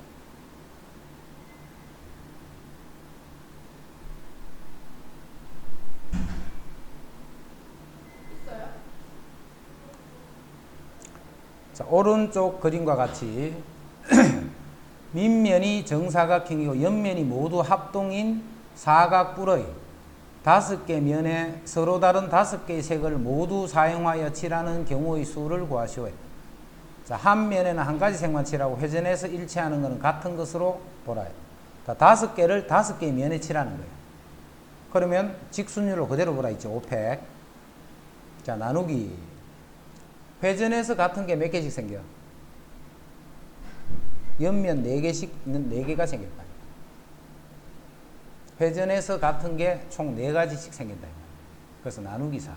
자, 오른쪽 그림과 같이 밑면이 정사각형이고 옆면이 모두 합동인 사각뿔의 5개 면에 서로 다른 5개의 색을 모두 사용하여 칠하는 경우의 수를 구하시오. 자, 한 면에는 한 가지 색만 칠하고 회전해서 일치하는 것은 같은 것으로 보라. 자, 5개를 5개의 면에 칠하는 거예요. 그러면 직순율로 그대로 보라 있죠. 5팩. 자, 나누기. 회전해서 같은 게 몇 개씩 생겨? 옆면 4개씩 있는 4개가 생겼다. 회전해서 같은 게 총 4가지씩 생긴다. 그래서 나누기 4.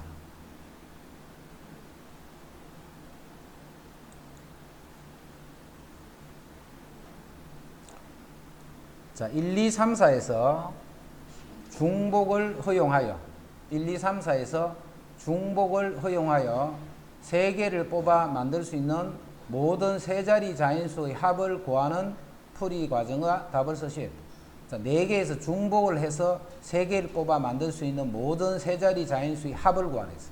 자, 1, 2, 3, 4에서 중복을 허용하여 1, 2, 3, 4에서 중복을 허용하여 3개를 뽑아 만들 수 있는 모든 세 자리 자연수의 합을 구하는 풀이 과정과 답을 쓰시오. 자, 4개에서 중복을 해서 3개를 뽑아 만들 수 있는 모든 세 자리 자연수의 합을 구하라 했어.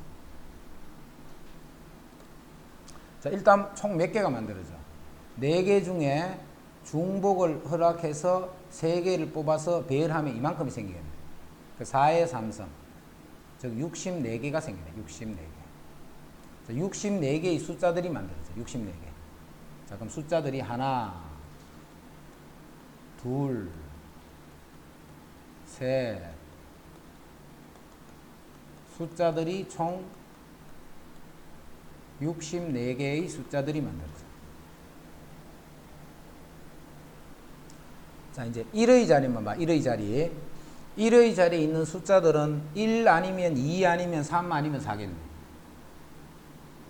자, 일단 총 몇 개가 만들어져? 4개 중에 중복을 허락해서 3개를 뽑아서 배열하면 이만큼이 생기겠네. 그 4의 3승. 즉 64개가 생기네. 64개. 64개의 숫자들이 만들어져. 64개. 자, 그럼 숫자들이 하나, 둘, 셋. 숫자들이 총 64개의 숫자들이 만들어져. 자, 이제 1의 자리만 봐. 1의 자리. 1의 자리에 있는 숫자들은 1 아니면 2 아니면 3 아니면 4겠네.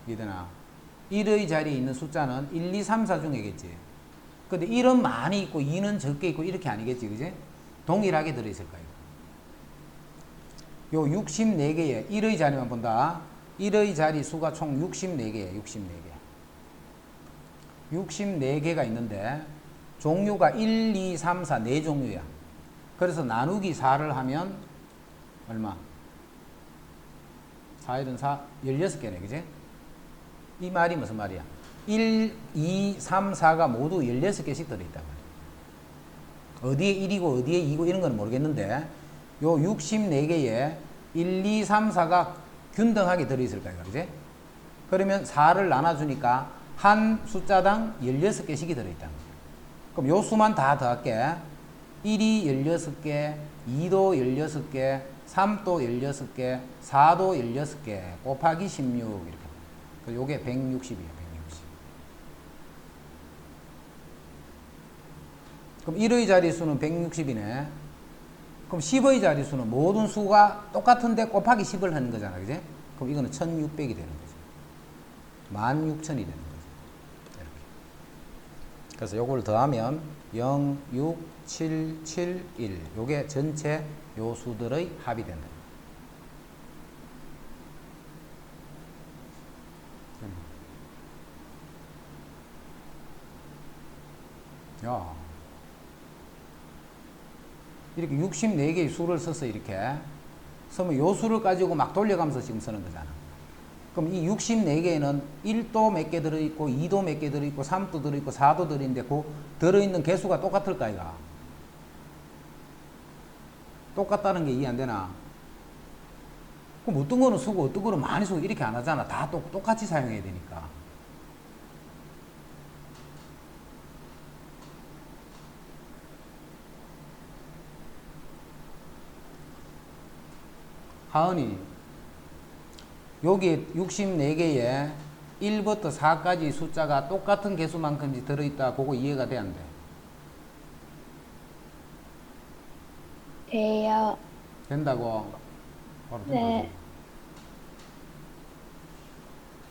이해되나? 1의 자리에 있는 숫자는 1, 2, 3, 4 중에겠지. 근데 1은 많이 있고 2는 적게 있고 이렇게 아니겠지. 그지? 동일하게 들어있을 거예요. 요 64개에 1의 자리만 본다. 1의 자리 수가 총 64개예요. 64개. 64개가 있는데 종류가 1, 2, 3, 4 4종류야. 그래서 나누기 4를 하면 얼마? 4일은 4, 16개네. 그지? 이 말이 무슨 말이야? 1, 2, 3, 4가 모두 16개씩 들어있단 말이야. 어디에 1이고 어디에 2고 이런 건 모르겠는데 요 64개에 1, 2, 3, 4가 균등하게 들어있을 거예요. 그지? 그러면 4를 나눠주니까 한 숫자당 16개씩이 들어있단 말이야. 그럼 요 수만 다 더할게. 1이 16개, 2도 16개, 3도 16개, 4도 16개, 곱하기 16 이렇게. 요게 160이에요. 160. 그럼 1의 자리수는 160이네. 그럼 10의 자리수는 모든 수가 똑같은데 곱하기 10을 하는 거잖아. 그지? 그럼 이거는 1600이 되는 거죠. 16,000이 되는 거죠. 이렇게. 그래서 요걸 더하면 0, 6, 7, 7, 1. 요게 전체 요 수들의 합이 된다. 야. 이렇게 64개의 수를 써서 이렇게 쓰면 요 수를 가지고 막 돌려가면서 지금 쓰는 거잖아. 그럼 이 64개에는 1도 몇 개 들어있고 2도 몇 개 들어있고 3도 들어있고 4도 들어있는데 그 들어있는 개수가 똑같을까 이가? 똑같다는 게 이해 안 되나? 그럼 어떤 거는 쓰고 어떤 거는 많이 쓰고 이렇게 안 하잖아. 다 똑같이 사용해야 되니까. 하은이 여기 64개에 1부터 4까지 숫자가 똑같은 개수만큼이 들어있다. 그거 이해가 돼 안 돼? 돼요. 된다고? 바로 네.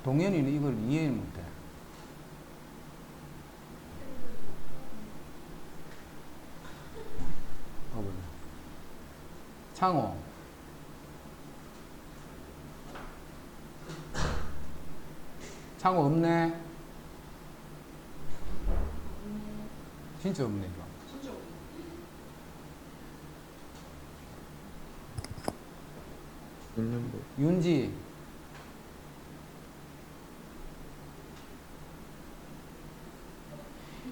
동현이는 이걸 이해 못해. 창호. 창호 없네. 진짜 없네 이거. 윤지.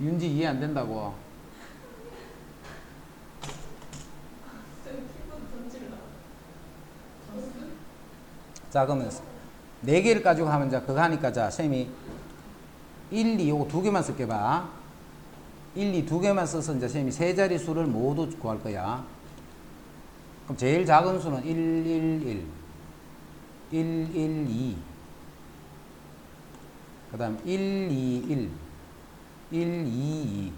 윤지 이해 안 된다고. 자, 그러면 4개를 가지고 하면 자, 그거 하니까 자, 쌤이 1, 2 요거 2개만 쓸게 봐. 1, 2 2개만 써서 이제 쌤이 세 자리 수를 모두 구할 거야. 그럼 제일 작은 수는 1, 1, 1, 1, 1, 2. 그 다음 1, 2, 1, 1, 2, 2.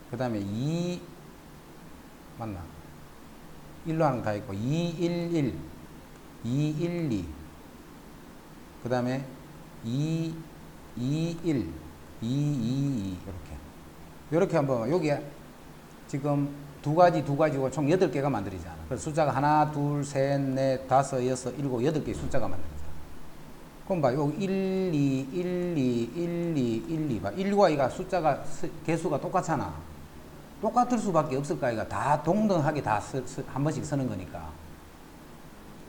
그 다음에 2, 맞나? 1로 하는 거 다 있고, 2, 1, 1, 2, 1, 2. 그 다음에 2, 2, 1, 2, 2, 2. 이렇게 한번, 여기에 지금 두 가지고 총 8개가 만들어지잖아. 그래서 숫자가 하나, 둘, 셋, 넷, 다섯, 여섯, 일곱, 8개의 숫자가 만들어지잖아. 그럼 봐, 여기 1, 2, 1, 2, 1, 2, 1, 2. 봐. 1과 2가 숫자가, 개수가 똑같잖아. 똑같을 수밖에 없을까? 이가 다 동등하게 다 한 번씩 쓰는 거니까.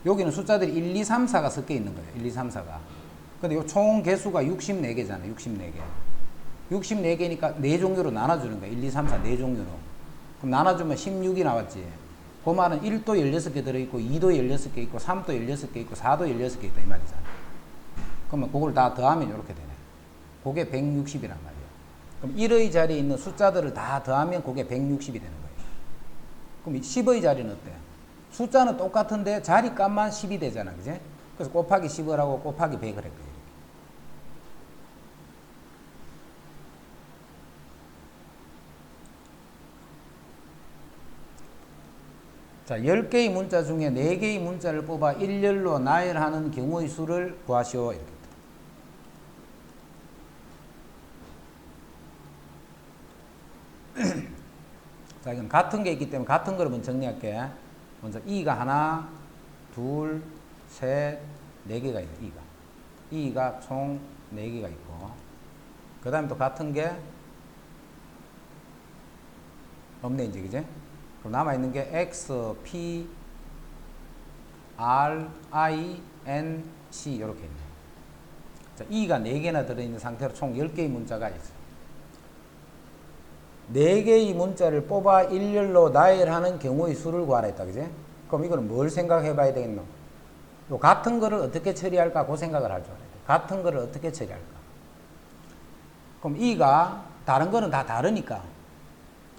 여기는 숫자들이 1, 2, 3, 4가 섞여 있는 거예요. 1, 2, 3, 4가. 근데 요 총 개수가 64개잖아. 64개. 64개니까 4종류로 나눠주는 거야. 1, 2, 3, 4 4종류로. 그럼 나눠주면 16이 나왔지. 그 말은 1도 16개 들어있고, 2도 16개 있고, 3도 16개 있고, 4도 16개 있다. 이 말이잖아. 그러면 그걸 다 더하면 이렇게 되네. 그게 160이란 말이야. 그럼 1의 자리에 있는 숫자들을 다 더하면 그게 160이 되는 거예요. 그럼 10의 자리는 어때? 숫자는 똑같은데 자리값만 10이 되잖아. 그지? 그래서 곱하기 10을 하고 곱하기 100을 했거든요. 자, 10개의 문자 중에 4개의 문자를 뽑아 일렬로 나열하는 경우의 수를 구하시오. 이렇게. 자, 이건 같은 게 있기 때문에 같은 거를 먼저 정리할게. 먼저 2가 하나, 둘, 셋, 4개가 있네. 2가 총 4개가 있고, 그 다음에 또 같은 게 없네 이제. 그지? 그럼 남아있는 게 X, P, R, I, N, C 이렇게 있네. 자, 2가 4개나 들어있는 상태로 총 10개의 문자가 있어요. 4개의 문자를 뽑아 일렬로 나열하는 경우의 수를 구하라 했다. 그지? 그럼 이거는 뭘 생각해 봐야 되겠노? 요 같은 거를 어떻게 처리할까? 그 생각을 할 줄 알아야 돼. 같은 거를 어떻게 처리할까? 그럼 2가 다른 거는 다 다르니까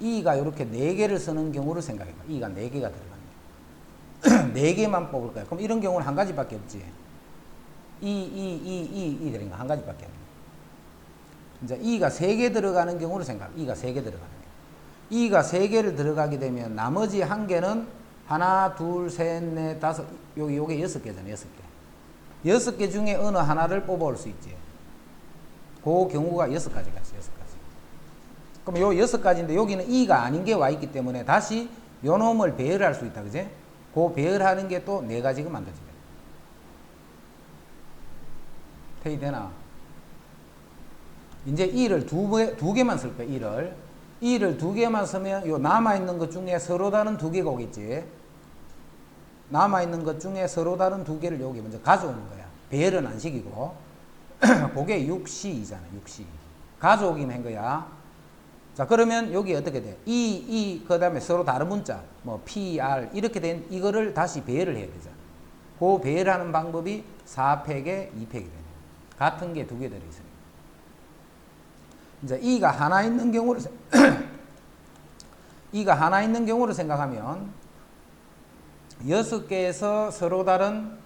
2가 이렇게 4개를 쓰는 경우를 생각해 봐. 2가 4개가 들어가는 게 4개만 뽑을 거야. 그럼 이런 경우는 한 가지밖에 없지. 2 되는 거 한 가지밖에 없네. 이제 2가 3개 들어가는 경우를 생각해. 2가 3개 들어가는 게. 2가 3개를 들어가게 되면 나머지 한 개는 하나, 둘, 셋, 넷, 다섯, 요게 6개잖아. 6개. 6개 중에 어느 하나를 뽑아올 수 있지. 그 경우가 6가지가 있어. 6가지. 그럼 요 6가지인데 여기는 2가 아닌 게 와 있기 때문에 다시 요 놈을 배열할 수 있다. 그지? 그 배열하는 게 또 4가지가 만들어지네. 태이 되나? 이제 2를 두 개만 쓸 거야. 2를 2개만 쓰면 요 남아있는 것 중에 서로 다른 2개가 오겠지. 남아있는 것 중에 서로 다른 2개를 여기 먼저 가져오는 거야. 배열은 안 시키고. 그게 6C이잖아. 6C. 가져오기만 한 거야. 자, 그러면 여기 어떻게 돼? 그 다음에 서로 다른 문자, 뭐 P, R 이렇게 된 이거를 다시 배열을 해야 되잖아. 그 배열하는 방법이 4팩에 2팩이 되네. 같은 게 2개 들어있어요. 이제 2가 하나 있는 경우를 2가 하나 있는 경우를 생각하면 6개에서 서로 다른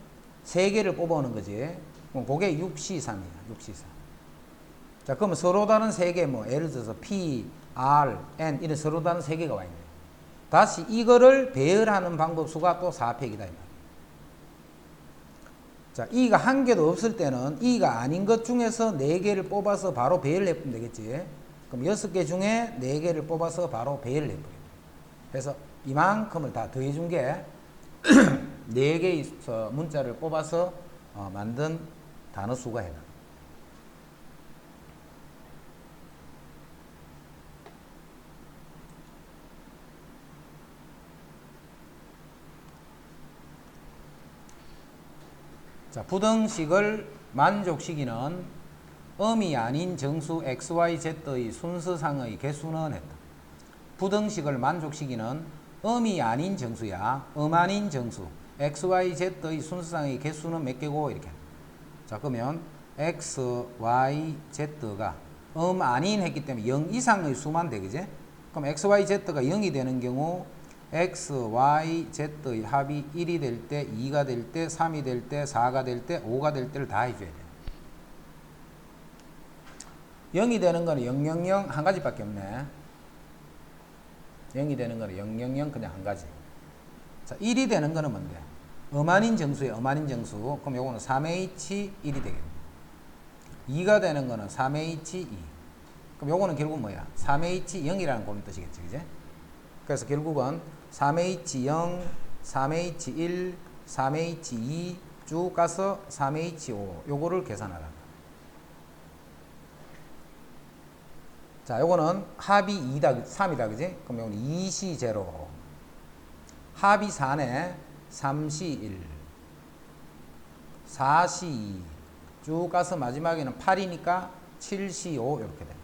3개를 뽑아오는 거지. 그럼 그게 6C3이야. 6C3. 자, 그러면 서로 다른 3개, 뭐 예를 들어서 P, R, N 이런 서로 다른 3개가 와 있네. 다시 이거를 배열하는 방법 수가 또 4팩이다 이 말이야. 자, 2가 한 개도 없을 때는 2가 아닌 것 중에서 4개를 뽑아서 바로 배열을 해보면 되겠지. 그럼 6개 중에 4개를 뽑아서 바로 배열을 해버려. 그래서 이만큼을 다 더해준 게 4개의 문자를 뽑아서 만든 단어 수가 해나. 자, 부등식을 만족시키는 음이 아닌 정수 XYZ의 순서상의 개수는 했다. 부등식을 만족시키는 음이 아닌 정수야. 아닌 정수. XYZ의 순서상의 개수는 몇 개고? 이렇게. 자, 그러면 XYZ가 아닌 했기 때문에 0 이상의 수만 돼, 그지? 그럼 XYZ가 0이 되는 경우 XYZ의 합이 1이 될 때, 2가 될 때, 3이 될 때, 4가 될 때, 5가 될 때를 다 해줘야 돼. 0이 되는 거는 000 한 가지밖에 없네. 0이 되는 거는 000 그냥 한 가지. 자, 1이 되는 거는 뭔데? 아닌 정수에 아닌 정수. 그럼 요거는 3H1이 되겠네. 2가 되는 거는 3H2. 그럼 요거는 결국 뭐야? 3H0이라는 그런 뜻이겠지, 그제? 그래서 결국은 3H0, 3H1, 3H2 쭉 가서 3H5 요거를 계산하라. 자, 요거는 합이 2다, 3이다, 그지? 그럼 요거는 2C 제로. 합이 4네. 3C 1. 4C 2. 쭉 가서 마지막에는 8이니까 7C 5 이렇게 돼.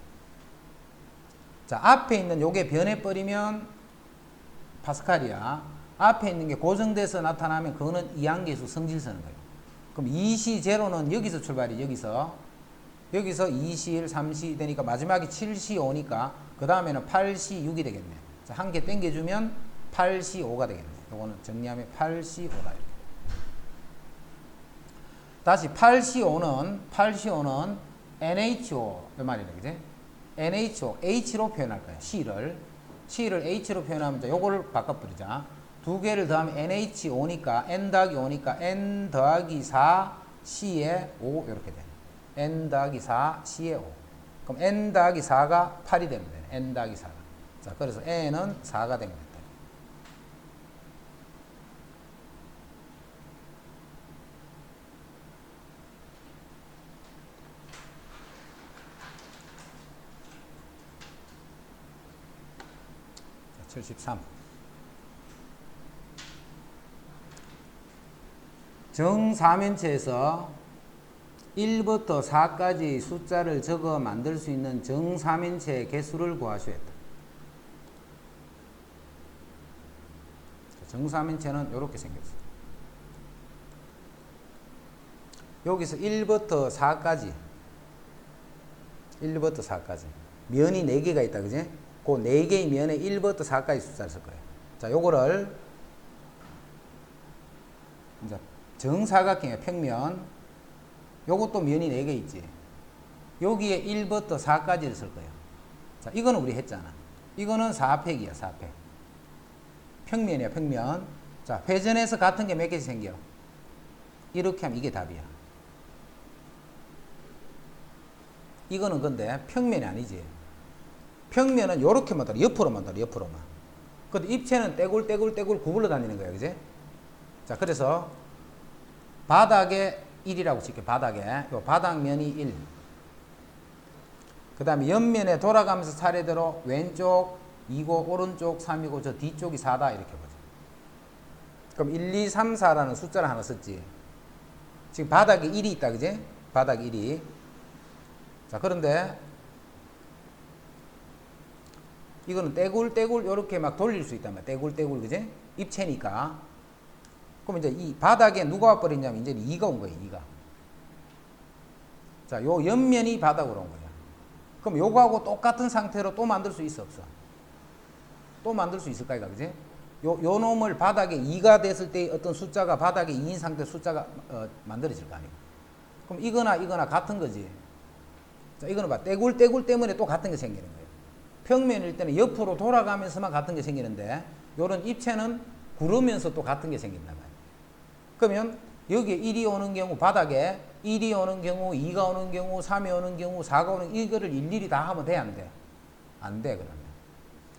자, 앞에 있는 요게 변해버리면 파스칼이야. 앞에 있는 게 고정돼서 나타나면 그거는 이항계수 성질서는 거예요. 그럼 2C 제로는 여기서 출발이 여기서 2C1, 3C 되니까 마지막에 7C 5니까 그 다음에는 8C 6이 되겠네. 자, 한 개 땡겨주면 8C 5가 되겠네. 요거는 정리하면 8C 5다 이렇게. 다시 8C5는 NHO 이 말이네, 그지? NHO, H로 표현할 거야. C를 H로 표현하면 자, 요거를 바꿔버리자. 두 개를 더하면 NH5니까 N 더하기 5니까 N 더하기 4 C에 5 이렇게 돼. N 더하기 4 C에 5. 그럼 N 더하기 4가 8이 되면 되네. N 더하기 4가. 자, 그래서 N은 4가 되면 된다. 자, 73. 정사면체에서 1부터 4까지 숫자를 적어 만들 수 있는 정사면체의 개수를 구하시오했다. 정사면체는 이렇게 생겼어요. 여기서 1부터 4까지 면이 4개가 있다, 그지? 그 4개의 면에 1부터 4까지 숫자를 쓸 거예요. 자, 요거를 이제 정사각형의 평면, 요것도 면이 4개 있지. 여기에 1부터 4까지를 쓸 거예요. 자, 이거는 우리 했잖아. 이거는 4팩이야, 4팩. 평면이야, 평면. 자, 회전해서 같은 게 몇 개씩 생겨? 이렇게 하면 이게 답이야. 이거는 근데 평면이 아니지. 평면은 요렇게만 달아. 옆으로만 달아, 옆으로만. 근데 입체는 떼굴 구불러 다니는 거야, 그지? 자, 그래서 바닥에 1이라고 칠게. 바닥에. 요 바닥면이 1. 그 다음에 옆면에 돌아가면서 차례대로 왼쪽 2고 오른쪽 3이고 저 뒤쪽이 4다 이렇게 보자. 그럼 1, 2, 3, 4라는 숫자를 하나 썼지. 지금 바닥에 1이 있다, 그지? 바닥 1이. 자, 그런데 이거는 떼굴 요렇게 막 돌릴 수 있단 말이야. 떼굴 그지? 입체니까. 그럼 이제 이 바닥에 누가 와버리냐면 이제 2가 온 거예요, 2가. 자, 요 옆면이 바닥으로 온 거야. 그럼 요거하고 똑같은 상태로 또 만들 수 있어, 없어? 또 만들 수 있을까, 이거, 그지? 요 놈을 바닥에 2가 됐을 때 어떤 숫자가 바닥에 2인 상태 숫자가 만들어질 거 아니에요. 그럼 이거나 같은 거지. 자, 이거는 봐. 떼굴 때문에 또 같은 게 생기는 거예요. 평면일 때는 옆으로 돌아가면서만 같은 게 생기는데, 요런 입체는 구르면서 또 같은 게 생긴단 말이에요. 그러면 여기에 1이 오는 경우 바닥에 1이 오는 경우 2가 오는 경우 3이 오는 경우 4가 오는 이거를 일일이 다 하면 돼, 안 돼? 안 돼, 그러면.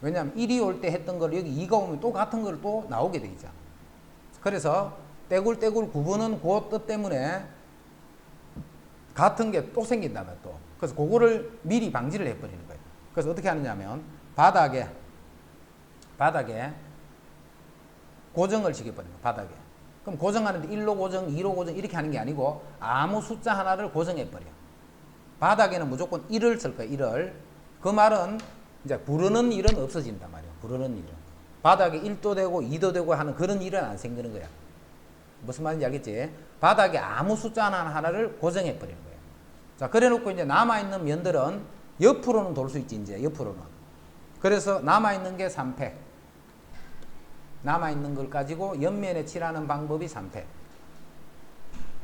왜냐하면 1이 올 때 했던 걸 여기 2가 오면 또 같은 걸 또 나오게 돼 있잖아. 그래서 떼굴 구분은 그 뜻 때문에 같은 게 또 생긴다면 또. 그래서 그거를 미리 방지를 해버리는 거예요. 그래서 어떻게 하느냐면 바닥에 고정을 시켜버리는 거예요. 바닥에. 그럼 고정하는데 1로 고정, 2로 고정 이렇게 하는 게 아니고 아무 숫자 하나를 고정해버려. 바닥에는 무조건 1을 쓸 거야. 1을. 그 말은 이제 부르는 일은 없어진단 말이야. 부르는 일은. 바닥에 1도 되고 2도 되고 하는 그런 일은 안 생기는 거야. 무슨 말인지 알겠지? 바닥에 아무 숫자 하나를 고정해 버리는 거예요. 자, 그래 놓고 이제 남아있는 면들은 옆으로는 돌 수 있지, 이제 옆으로는. 그래서 남아있는 게 3팩. 남아있는 걸 가지고 옆면에 칠하는 방법이 3팩.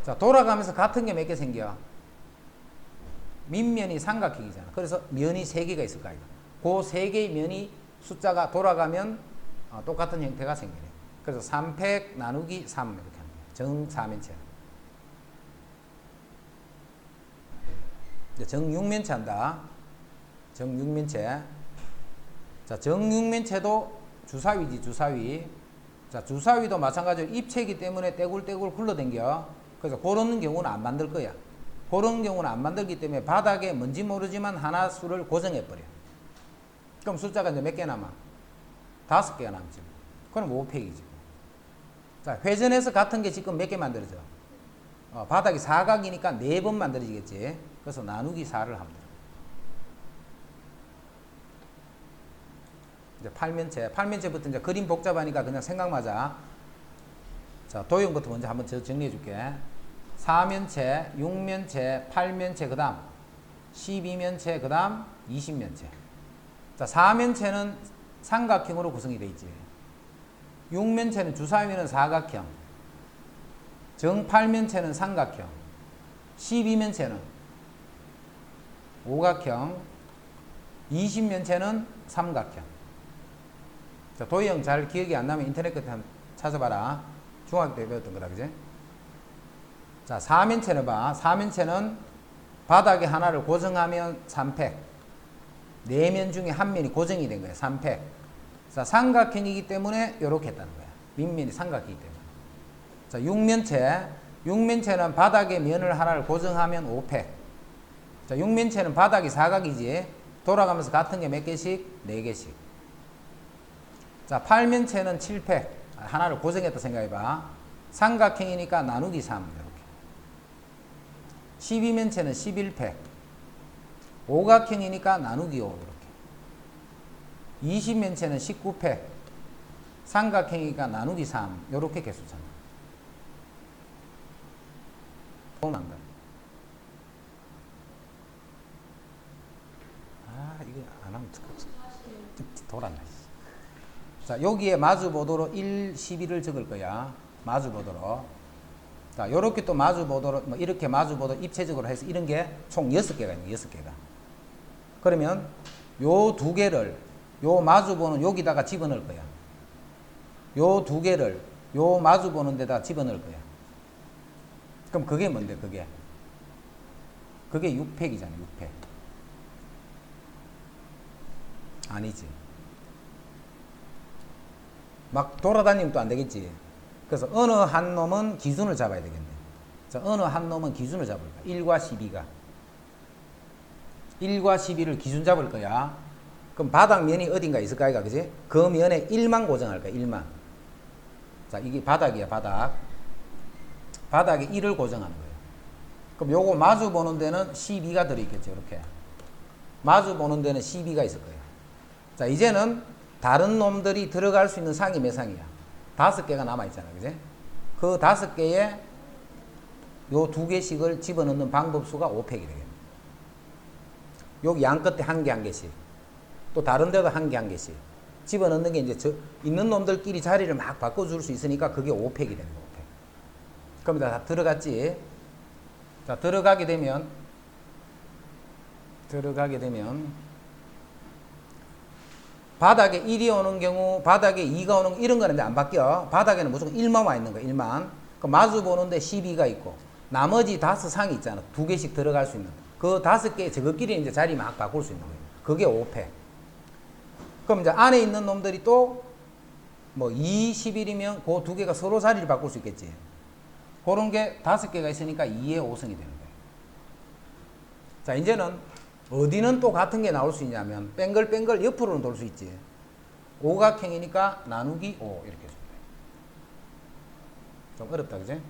자, 돌아가면서 같은 게 몇 개 생겨? 밑면이 삼각형이잖아. 그래서 면이 3개가 있을 거야. 그 3개의 면이 숫자가 돌아가면 똑같은 형태가 생기네. 그래서 3팩 나누기 3 이렇게 하는 거예요. 정사면체. 정육면체 한다. 정육면체. 자, 정육면체도 주사위지, 주사위. 자, 주사위도 마찬가지로 입체이기 때문에 떼굴떼굴 굴러댕겨. 그래서 그런 경우는 안 만들 거야. 그런 경우는 안 만들기 때문에 바닥에 뭔지 모르지만 하나 수를 고정해버려. 그럼 숫자가 이제 몇 개 남아? 5개가 남지. 그럼 5팩이지. 자, 회전해서 같은 게 지금 몇 개 만들어져? 바닥이 사각이니까 4번 만들어지겠지. 그래서 나누기 4를 합니다. 이제 팔면체. 팔면체부터 이제 그림 복잡하니까 그냥 생각맞아. 자, 도형부터 먼저 한번 정리해 줄게. 4면체, 6면체, 8면체, 그 다음 12면체, 그 다음 20면체. 자, 4면체는 삼각형으로 구성이 되어 있지. 6면체는 주사위는 사각형. 정8면체는 삼각형. 12면체는 오각형. 20면체는 삼각형. 자, 도형 잘 기억이 안 나면 인터넷 끝에 한번 찾아봐라. 중학교 때 배웠던 거다, 그지? 자, 4면체는 봐. 4면체는 바닥에 하나를 고정하면 3팩. 4면 중에 한 면이 고정이 된 거야. 3팩. 자, 삼각형이기 때문에 이렇게 했다는 거야. 밑면이 삼각이기 때문에. 자, 6면체. 6면체는 바닥에 면을 하나를 고정하면 5팩. 자, 6면체는 바닥이 사각이지. 돌아가면서 같은 게 몇 개씩? 4개씩. 자, 8면체는 7팩. 하나를 고정했다 생각해봐. 삼각형이니까 나누기 3. 이렇게. 12면체는 11팩. 오각형이니까 나누기 5. 이렇게. 20면체는 19팩. 삼각형이니까 나누기 3. 이렇게 개수 찾는 거야. 이거 안 하면 돌았네. 자, 여기에 마주보도로 1, 12를 적을 거야. 마주보도로. 자, 요렇게 또 마주보도로, 뭐 이렇게 마주보도 입체적으로 해서 이런 게 총 6개가 있네, 6개가. 그러면 요 2개를, 요 마주보는 여기다가 집어넣을 거야. 요 2개를 요 마주보는 데다 집어넣을 거야. 그럼 그게 뭔데, 그게? 그게 6팩이잖아, 6팩. 아니지. 막 돌아다니면 또 안 되겠지. 그래서 어느 한 놈은 기준을 잡아야 되겠네. 자, 어느 한 놈은 기준을 잡을 거야. 1과 12가. 1과 12를 기준 잡을 거야. 그럼 바닥면이 어딘가 있을 거 아이가, 그지? 그 면에 1만 고정할 거야, 1만. 자, 이게 바닥이야, 바닥. 바닥에 1을 고정하는 거예요. 그럼 요거 마주 보는 데는 12가 들어있겠죠, 이렇게. 마주 보는 데는 12가 있을 거예요. 자, 이제는 다른 놈들이 들어갈 수 있는 상이 몇 상이야? 5개가 남아있잖아, 그지? 그 5개에 요 2개씩을 집어넣는 방법수가 5팩이 되겠네. 여기 양 끝에 한 개 한 개씩. 또 다른 데도 한 개 한 개씩. 집어넣는 게 이제 있는 놈들끼리 자리를 막 바꿔줄 수 있으니까 그게 5팩이 되는 거야, 5팩. 그럼 다 들어갔지? 자, 들어가게 되면 바닥에 1이 오는 경우, 바닥에 2가 오는 이런 거는 이제 안 바뀌어. 바닥에는 무조건 1만 와 있는 거야, 1만. 그 마주 보는데 12가 있고, 나머지 5상이 있잖아. 2개씩 들어갈 수 있는. 그 5개, 저것끼리 이제 자리 막 바꿀 수 있는 거예요. 그게 5팩. 그럼 이제 안에 있는 놈들이 또, 뭐, 2, 11이면 그 2개가 서로 자리를 바꿀 수 있겠지. 그런 게 5개가 있으니까 2의 5승이 되는 거예요. 자, 이제는 어디는 또 같은 게 나올 수 있냐면 뱅글뱅글 옆으로는 돌 수 있지. 오각형이니까 나누기 5 이렇게 해줍니다. 좀 어렵다, 그지?